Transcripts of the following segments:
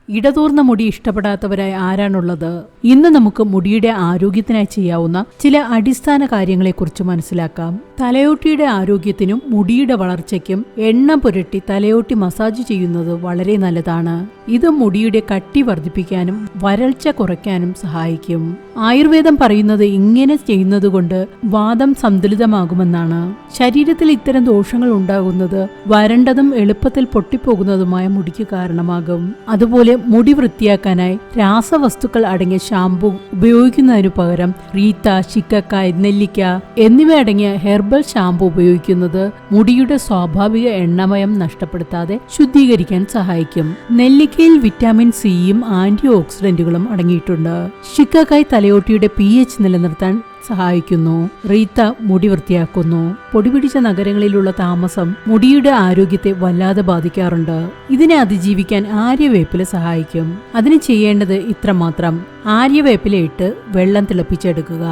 ഇടതൂർന്ന മുടി ഇഷ്ടപ്പെടാത്തവരായി ആരാണുള്ളത്? ഇന്ന് നമുക്ക് മുടിയുടെ ആരോഗ്യത്തിനായി ചെയ്യാവുന്ന ചില അടിസ്ഥാന കാര്യങ്ങളെക്കുറിച്ച് മനസ്സിലാക്കാം. തലയോട്ടിയുടെ ആരോഗ്യത്തിനും മുടിയുടെ വളർച്ചയ്ക്കും എണ്ണ പുരട്ടി തലയോട്ടി മസാജ് ചെയ്യുന്നത് വളരെ നല്ലതാണ്. ഇത് മുടിയുടെ കട്ടി വർദ്ധിപ്പിക്കാനും വരൾച്ച കുറയ്ക്കാനും സഹായിക്കും. ആയുർവേദം പറയുന്നത് ഇങ്ങനെ ചെയ്യുന്നതുകൊണ്ട് വാദം സന്തുലിതമാകുമെന്നാണ്. ശരീരത്തിൽ ഇത്തരം ദോഷങ്ങൾ ഉണ്ടാകുന്നത് വരണ്ടതും എളുപ്പത്തിൽ പൊട്ടിപ്പോകുന്നതുമായ മുടിക്ക് കാരണമാകും. അതുപോലെ മുടി വൃത്തിയാക്കാനായി രാസവസ്തുക്കൾ അടങ്ങിയ ഷാംപൂ ഉപയോഗിക്കുന്നതിനു പകരം റീത്ത, ശിക്കക്കായ്, നെല്ലിക്ക എന്നിവ അടങ്ങിയ ഹെർബൽ ഷാംപൂ ഉപയോഗിക്കുന്നത് മുടിയുടെ സ്വാഭാവിക എണ്ണമയം നഷ്ടപ്പെടുത്താതെ ശുദ്ധീകരിക്കാൻ സഹായിക്കും. നെല്ലിക്കയിൽ വിറ്റാമിൻ സിയും ആന്റി ഓക്സിഡന്റുകളും അടങ്ങിയിട്ടുണ്ട്. ശിക്കക്കായ് തലയോട്ടിയുടെ pH നിലനിർത്താൻ സഹായിക്കുന്നു. റീത്ത മുടി വൃത്തിയാക്കുന്നു. പൊടിപിടിച്ച നഗരങ്ങളിലുള്ള താമസം മുടിയുടെ ആരോഗ്യത്തെ വല്ലാതെ ബാധിക്കാറുണ്ട്. ഇതിനെ അതിജീവിക്കാൻ ആര്യവേപ്പില സഹായിക്കും. അതിന് ചെയ്യേണ്ടത് ഇത്രമാത്രം: ആര്യവേപ്പിലയിട്ട് വെള്ളം തിളപ്പിച്ചെടുക്കുക.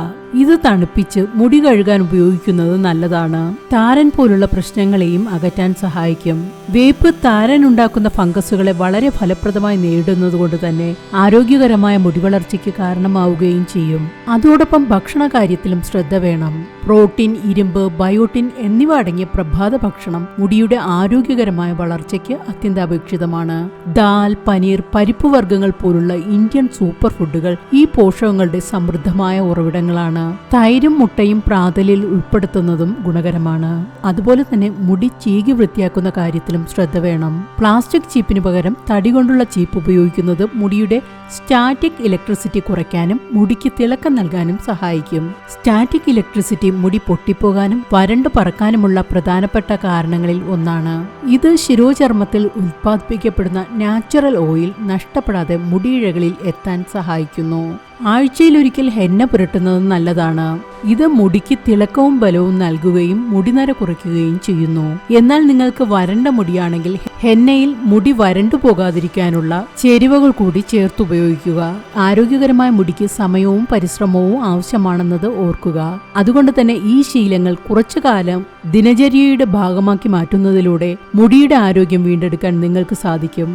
ഇത് തണുപ്പിച്ച് മുടി കഴുകാൻ ഉപയോഗിക്കുന്നത് നല്ലതാണ്. താരൻ പോലുള്ള പ്രശ്നങ്ങളെയും അകറ്റാൻ സഹായിക്കും. വേപ്പ് താരൻ ഉണ്ടാക്കുന്ന ഫംഗസുകളെ വളരെ ഫലപ്രദമായി നേരിടുന്നതുകൊണ്ട് തന്നെ ആരോഗ്യകരമായ മുടിവളർച്ചയ്ക്ക് കാരണമാവുകയും ചെയ്യും. അതോടൊപ്പം ഭക്ഷണ കാര്യത്തിലും ശ്രദ്ധ വേണം. പ്രോട്ടീൻ, ഇരുമ്പ്, ബയോട്ടിൻ എന്നിവ അടങ്ങിയ പ്രഭാത ഭക്ഷണം മുടിയുടെ ആരോഗ്യകരമായ വളർച്ചയ്ക്ക് അത്യന്താപേക്ഷിതമാണ്. ദാൽ, പനീർ, പരിപ്പ് വർഗ്ഗങ്ങൾ പോലുള്ള ഇന്ത്യൻ സൂപ്പർ ഫുഡുകൾ ഈ പോഷകങ്ങളുടെ സമൃദ്ധമായ ഉറവിടങ്ങളാണ്. തൈരും മുട്ടയും പ്രാതലിൽ ഉൾപ്പെടുത്തുന്നതും ഗുണകരമാണ്. അതുപോലെ തന്നെ മുടി ചീകി വൃത്തിയാക്കുന്ന കാര്യത്തിലും ശ്രദ്ധ വേണം. പ്ലാസ്റ്റിക് ചീപ്പിന് പകരം തടി കൊണ്ടുള്ള ചീപ്പ് ഉപയോഗിക്കുന്നത് മുടിയുടെ സ്റ്റാറ്റിക് ഇലക്ട്രിസിറ്റി കുറയ്ക്കാനും മുടിക്ക് തിളക്കം നൽകാനും സഹായിക്കും. സ്റ്റാറ്റിക് ഇലക്ട്രിസിറ്റി മുടി പൊട്ടിപ്പോകാനും വരണ്ടു പറക്കാനുമുള്ള പ്രധാനപ്പെട്ട കാരണങ്ങളിൽ ഒന്നാണ്. ഇത് ശിരോചർമ്മത്തിൽ ഉത്പാദിപ്പിക്കപ്പെടുന്ന നാച്ചുറൽ ഓയിൽ നഷ്ടപ്പെടാതെ മുടിയിഴകളിൽ എത്താൻ സഹായിക്കുന്നു. ആഴ്ചയിലൊരിക്കൽ ഹെന്ന പുരട്ടുന്നത് നല്ലതാണ്. ഇത് മുടിക്ക് തിളക്കവും ബലവും നൽകുകയും മുടിനര കുറയ്ക്കുകയും ചെയ്യുന്നു. എന്നാൽ നിങ്ങൾക്ക് വരണ്ട മുടിയാണെങ്കിൽ ഹെന്നയിൽ മുടി വരണ്ടു പോകാതിരിക്കാനുള്ള ചേരുവകൾ കൂടി ചേർത്ത് ഉപയോഗിക്കുക. ആരോഗ്യകരമായ മുടിക്ക് സമയവും പരിശ്രമവും ആവശ്യമാണെന്നത് ഓർക്കുക. അതുകൊണ്ട് തന്നെ ഈ ശീലങ്ങൾ കുറച്ചു കാലം ദിനചര്യയുടെ ഭാഗമാക്കി മാറ്റുന്നതിലൂടെ മുടിയുടെ ആരോഗ്യം വീണ്ടെടുക്കാൻ നിങ്ങൾക്ക് സാധിക്കും.